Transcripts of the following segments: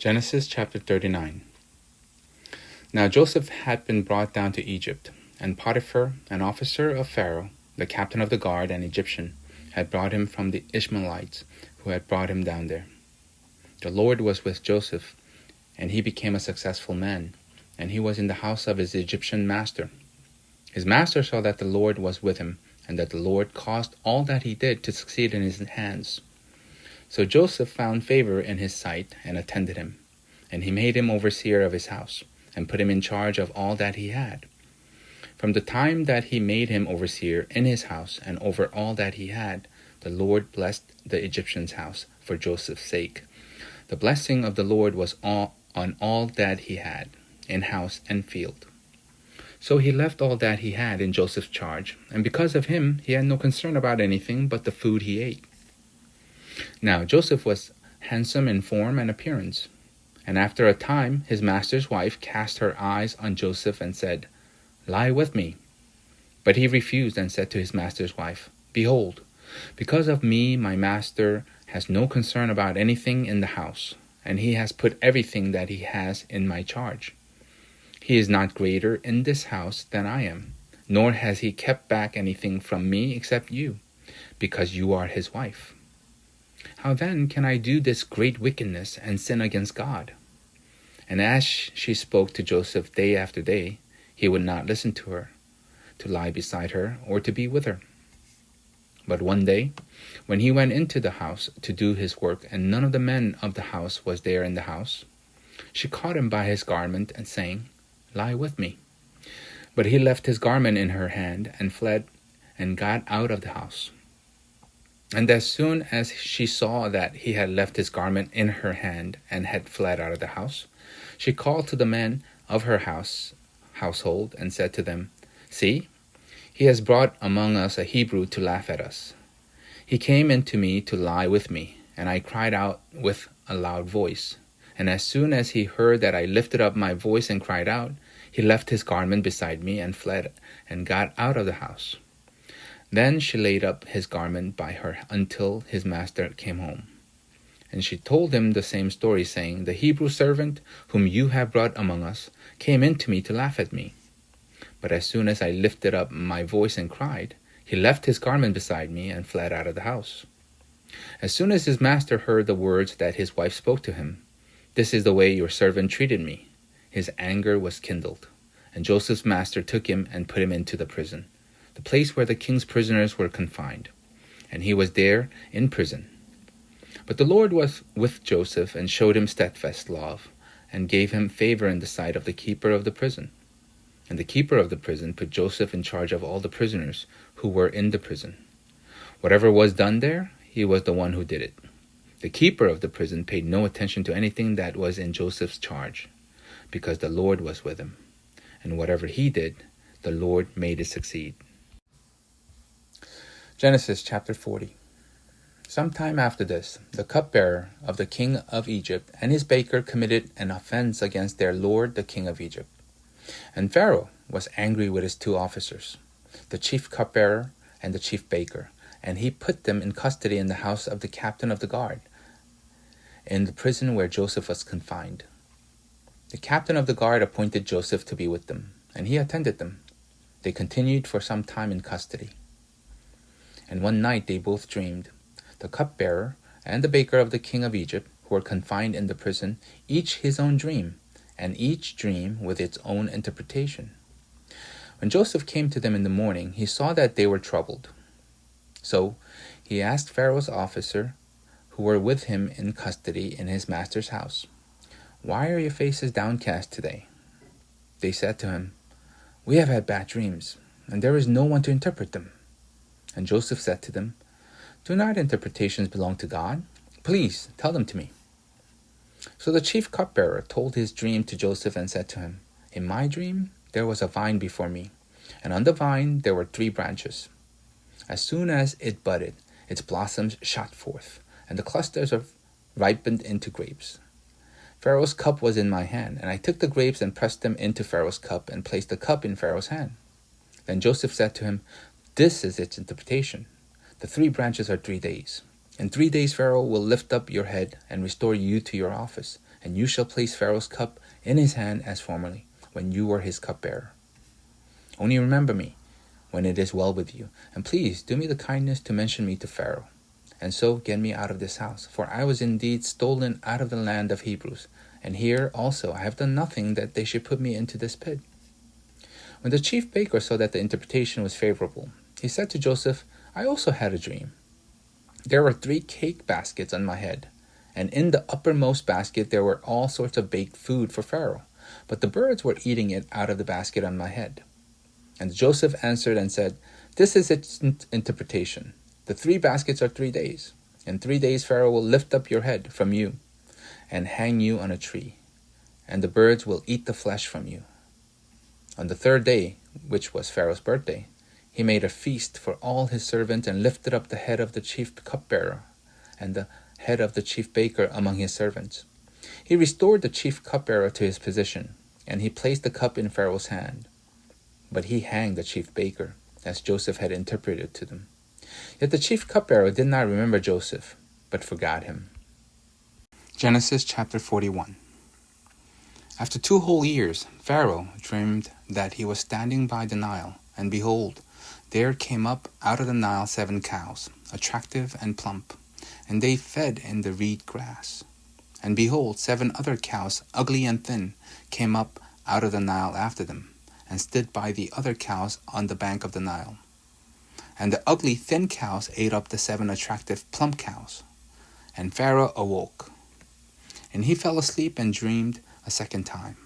Genesis chapter 39. Now Joseph had been brought down to Egypt, and Potiphar, an officer of Pharaoh, the captain of the guard, an Egyptian, had brought him from the Ishmaelites who had brought him down there. The Lord was with Joseph, and he became a successful man, and he was in the house of his Egyptian master. His master saw that the Lord was with him, and that the Lord caused all that he did to succeed in his hands. So Joseph found favor in his sight and attended him, and he made him overseer of his house, and put him in charge of all that he had. From the time that he made him overseer in his house and over all that he had, the Lord blessed the Egyptian's house for Joseph's sake. The blessing of the Lord was on all that he had, in house and field. So he left all that he had in Joseph's charge, and because of him he had no concern about anything but the food he ate. Now Joseph was handsome in form and appearance, and after a time his master's wife cast her eyes on Joseph and said, "Lie with me." But he refused and said to his master's wife, "Behold, because of me my master has no concern about anything in the house, and he has put everything that he has in my charge. He is not greater in this house than I am, nor has he kept back anything from me except you, because you are his wife. How then can I do this great wickedness and sin against God?" And as she spoke to Joseph day after day, he would not listen to her, to lie beside her, or to be with her. But one day, when he went into the house to do his work, and none of the men of the house was there in the house, she caught him by his garment and saying, "Lie with me." But he left his garment in her hand and fled and got out of the house. And as soon as she saw that he had left his garment in her hand and had fled out of the house, she called to the men of her household and said to them, "See, he has brought among us a Hebrew to laugh at us. He came in to me to lie with me, and I cried out with a loud voice. And as soon as he heard that I lifted up my voice and cried out, he left his garment beside me and fled and got out of the house." Then she laid up his garment by her until his master came home. And she told him the same story, saying, "The Hebrew servant whom you have brought among us came in to me to laugh at me. But as soon as I lifted up my voice and cried, he left his garment beside me and fled out of the house." As soon as his master heard the words that his wife spoke to him, "This is the way your servant treated me," his anger was kindled. And Joseph's master took him and put him into the prison, the place where the king's prisoners were confined, and he was there in prison. But the Lord was with Joseph and showed him steadfast love, and gave him favor in the sight of the keeper of the prison. And the keeper of the prison put Joseph in charge of all the prisoners who were in the prison. Whatever was done there, he was the one who did it. The keeper of the prison paid no attention to anything that was in Joseph's charge, because the Lord was with him, and whatever he did, the Lord made it succeed. Genesis chapter 40. Sometime after this, the cupbearer of the king of Egypt and his baker committed an offense against their lord the king of Egypt. And Pharaoh was angry with his two officers, the chief cupbearer and the chief baker, and he put them in custody in the house of the captain of the guard, in the prison where Joseph was confined. The captain of the guard appointed Joseph to be with them, and he attended them. They continued for some time in custody. And one night they both dreamed, the cupbearer and the baker of the king of Egypt, who were confined in the prison, each his own dream, and each dream with its own interpretation. When Joseph came to them in the morning, he saw that they were troubled. So he asked Pharaoh's officer, who were with him in custody in his master's house, "Why are your faces downcast today?" They said to him, "We have had bad dreams, and there is no one to interpret them." And Joseph said to them, "Do not interpretations belong to God? Please tell them to me." So the chief cupbearer told his dream to Joseph and said to him, "In my dream there was a vine before me, and on the vine there were 3 branches. As soon as it budded, its blossoms shot forth, and the clusters ripened into grapes. Pharaoh's cup was in my hand, and I took the grapes and pressed them into Pharaoh's cup and placed the cup in Pharaoh's hand." Then Joseph said to him, "This is its interpretation. The 3 branches are 3 days. In 3 days Pharaoh will lift up your head and restore you to your office, and you shall place Pharaoh's cup in his hand as formerly, when you were his cupbearer. Only remember me when it is well with you, and please do me the kindness to mention me to Pharaoh, and so get me out of this house, for I was indeed stolen out of the land of Hebrews, and here also I have done nothing that they should put me into this pit." When the chief baker saw that the interpretation was favorable, he said to Joseph, "I also had a dream. There were 3 cake baskets on my head, and in the uppermost basket there were all sorts of baked food for Pharaoh, but the birds were eating it out of the basket on my head." And Joseph answered and said, "This is its interpretation. The 3 baskets are 3 days. In 3 days Pharaoh will lift up your head from you and hang you on a tree, and the birds will eat the flesh from you." On the 3rd day, which was Pharaoh's birthday, he made a feast for all his servants and lifted up the head of the chief cupbearer and the head of the chief baker among his servants. He restored the chief cupbearer to his position, and he placed the cup in Pharaoh's hand. But he hanged the chief baker, as Joseph had interpreted to them. Yet the chief cupbearer did not remember Joseph, but forgot him. Genesis chapter 41. After 2 whole years, Pharaoh dreamed that he was standing by the Nile, and behold, there came up out of the Nile 7 cows, attractive and plump, and they fed in the reed grass. And behold, 7 other cows, ugly and thin, came up out of the Nile after them, and stood by the other cows on the bank of the Nile. And the ugly thin cows ate up the 7 attractive plump cows. And Pharaoh awoke, and he fell asleep and dreamed a second time.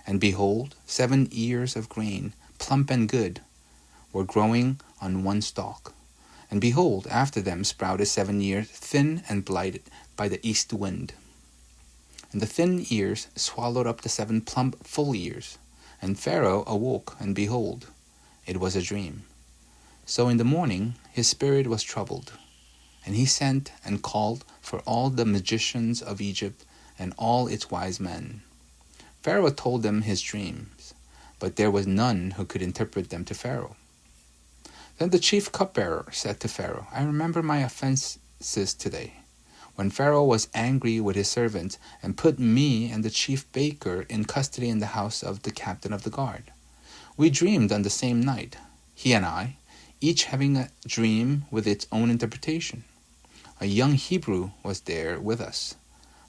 And behold, 7 ears of grain, plump and good, were growing on one stalk. And behold, after them sprouted 7 ears, thin and blighted by the east wind. And the thin ears swallowed up the 7 plump full ears. And Pharaoh awoke, and behold, it was a dream. So in the morning his spirit was troubled, and he sent and called for all the magicians of Egypt and all its wise men. Pharaoh told them his dreams, but there was none who could interpret them to Pharaoh. Then the chief cupbearer said to Pharaoh, "I remember my offenses today, when Pharaoh was angry with his servants and put me and the chief baker in custody in the house of the captain of the guard. We dreamed on the same night, he and I, each having a dream with its own interpretation. A young Hebrew was there with us,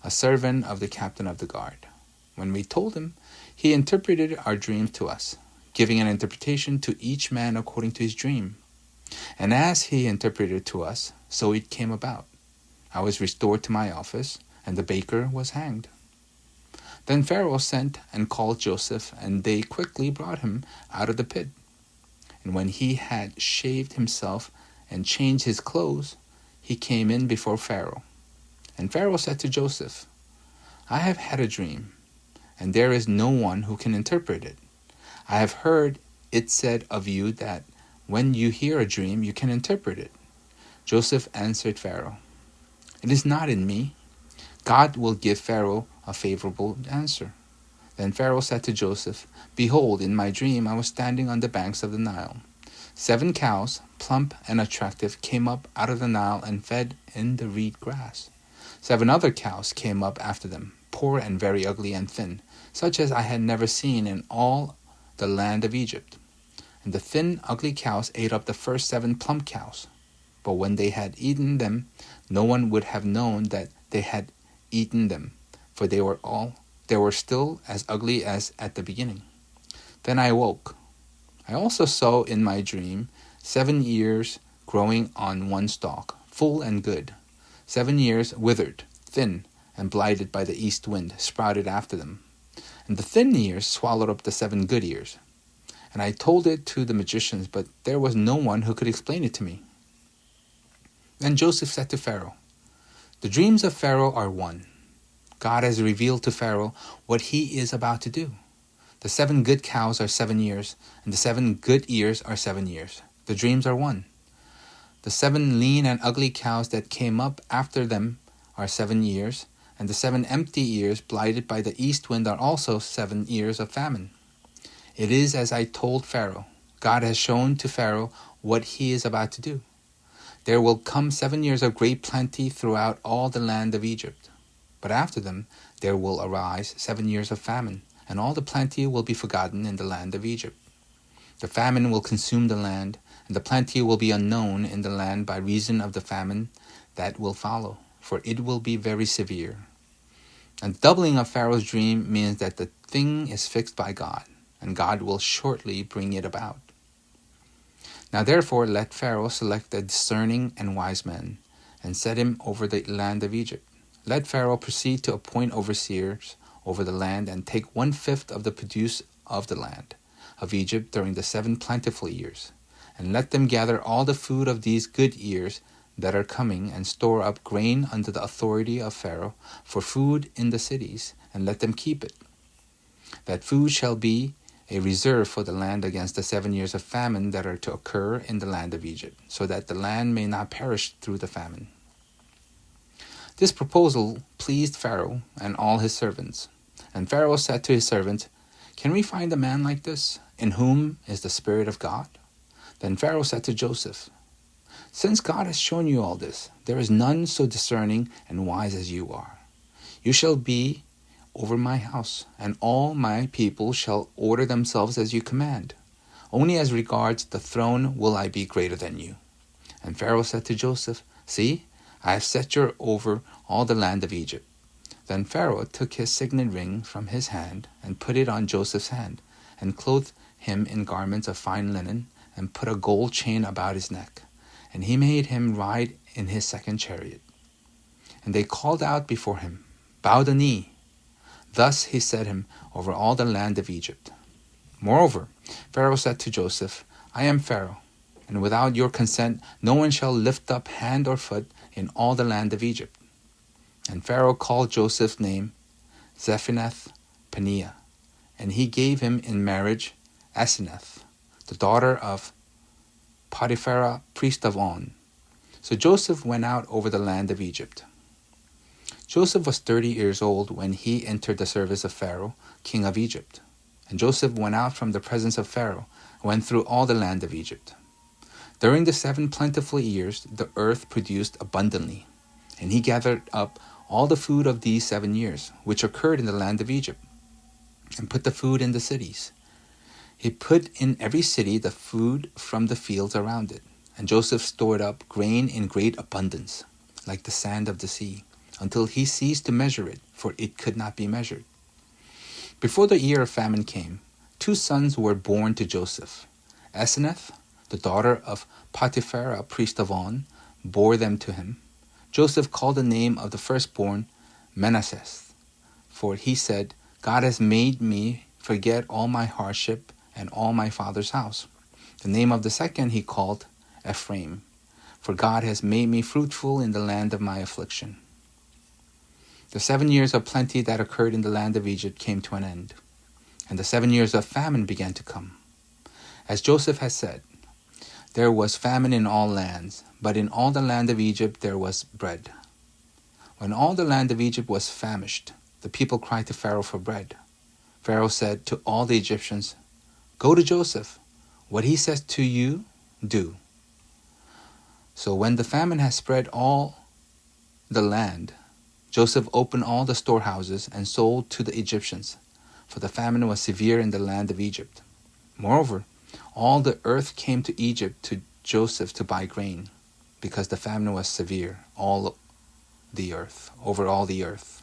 a servant of the captain of the guard. When we told him, he interpreted our dreams to us, giving an interpretation to each man according to his dream. And as he interpreted to us, so it came about. I was restored to my office, and the baker was hanged." Then Pharaoh sent and called Joseph, and they quickly brought him out of the pit. And when he had shaved himself and changed his clothes, he came in before Pharaoh. And Pharaoh said to Joseph, "I have had a dream, and there is no one who can interpret it. I have heard it said of you that when you hear a dream, you can interpret it." Joseph answered Pharaoh, "It is not in me. God will give Pharaoh a favorable answer." Then Pharaoh said to Joseph, "Behold, in my dream I was standing on the banks of the Nile. 7 cows, plump and attractive, came up out of the Nile and fed in the reed grass. 7 other cows came up after them, poor and very ugly and thin, such as I had never seen in all the land of Egypt. And the thin, ugly cows ate up the first 7 plump cows. But when they had eaten them, no one would have known that they had eaten them, for they were still as ugly as at the beginning. Then I awoke. I also saw in my dream 7 ears growing on one stalk, full and good. 7 ears withered, thin, and blighted by the east wind, sprouted after them. And the thin ears swallowed up the 7 good ears. And I told it to the magicians, but there was no one who could explain it to me." Then Joseph said to Pharaoh, "The dreams of Pharaoh are one. God has revealed to Pharaoh what he is about to do. The 7 good cows are 7 years, and the 7 good ears are 7 years. The dreams are one. The 7 lean and ugly cows that came up after them are 7 years, and the 7 empty ears blighted by the east wind are also 7 years of famine. It is as I told Pharaoh. God has shown to Pharaoh what he is about to do. There will come 7 years of great plenty throughout all the land of Egypt. But after them there will arise 7 years of famine, and all the plenty will be forgotten in the land of Egypt. The famine will consume the land, and the plenty will be unknown in the land by reason of the famine that will follow, for it will be very severe. And the doubling of Pharaoh's dream means that the thing is fixed by God, and God will shortly bring it about. Now therefore let Pharaoh select a discerning and wise man, and set him over the land of Egypt. Let Pharaoh proceed to appoint overseers over the land, and take 1/5 of the produce of the land of Egypt during the 7 plentiful years. And let them gather all the food of these good years that are coming, and store up grain under the authority of Pharaoh for food in the cities, and let them keep it. That food shall be a reserve for the land against the 7 years of famine that are to occur in the land of Egypt, so that the land may not perish through the famine. This proposal pleased Pharaoh and all his servants. And Pharaoh said to his servants, "Can we find a man like this, in whom is the Spirit of God?" Then Pharaoh said to Joseph, "Since God has shown you all this, there is none so discerning and wise as you are. You shall be over my house, and all my people shall order themselves as you command. Only as regards the throne will I be greater than you." And Pharaoh said to Joseph, "See, I have set you over all the land of Egypt." Then Pharaoh took his signet ring from his hand, and put it on Joseph's hand, and clothed him in garments of fine linen, and put a gold chain about his neck. And he made him ride in his second chariot. And they called out before him, "Bow the knee." Thus he set him over all the land of Egypt. Moreover, Pharaoh said to Joseph, "I am Pharaoh, and without your consent no one shall lift up hand or foot in all the land of Egypt." And Pharaoh called Joseph's name Zaphenath-Paneah, and he gave him in marriage Asenath, the daughter of Potiphera, priest of On. So Joseph went out over the land of Egypt. Joseph was 30 years old when he entered the service of Pharaoh, king of Egypt. And Joseph went out from the presence of Pharaoh, and went through all the land of Egypt. During the 7 plentiful years, the earth produced abundantly, and he gathered up all the food of these 7 years, which occurred in the land of Egypt, and put the food in the cities. He put in every city the food from the fields around it. And Joseph stored up grain in great abundance, like the sand of the sea, until he ceased to measure it, for it could not be measured. Before the year of famine came, 2 sons were born to Joseph. Asenath, the daughter of Potiphera, priest of On, bore them to him. Joseph called the name of the firstborn Manasseh, for he said, "God has made me forget all my hardship and all my father's house." The name of the second he called Ephraim, for God has made me fruitful in the land of my affliction. The 7 years of plenty that occurred in the land of Egypt came to an end, and the 7 years of famine began to come. As Joseph had said, there was famine in all lands, but in all the land of Egypt there was bread. When all the land of Egypt was famished, the people cried to Pharaoh for bread. Pharaoh said to all the Egyptians, "Go to Joseph. What he says to you, do." So when the famine had spread all the land, Joseph opened all the storehouses and sold to the Egyptians, for the famine was severe in the land of Egypt. Moreover, all the earth came to Egypt to Joseph to buy grain, because the famine was severe over all the earth.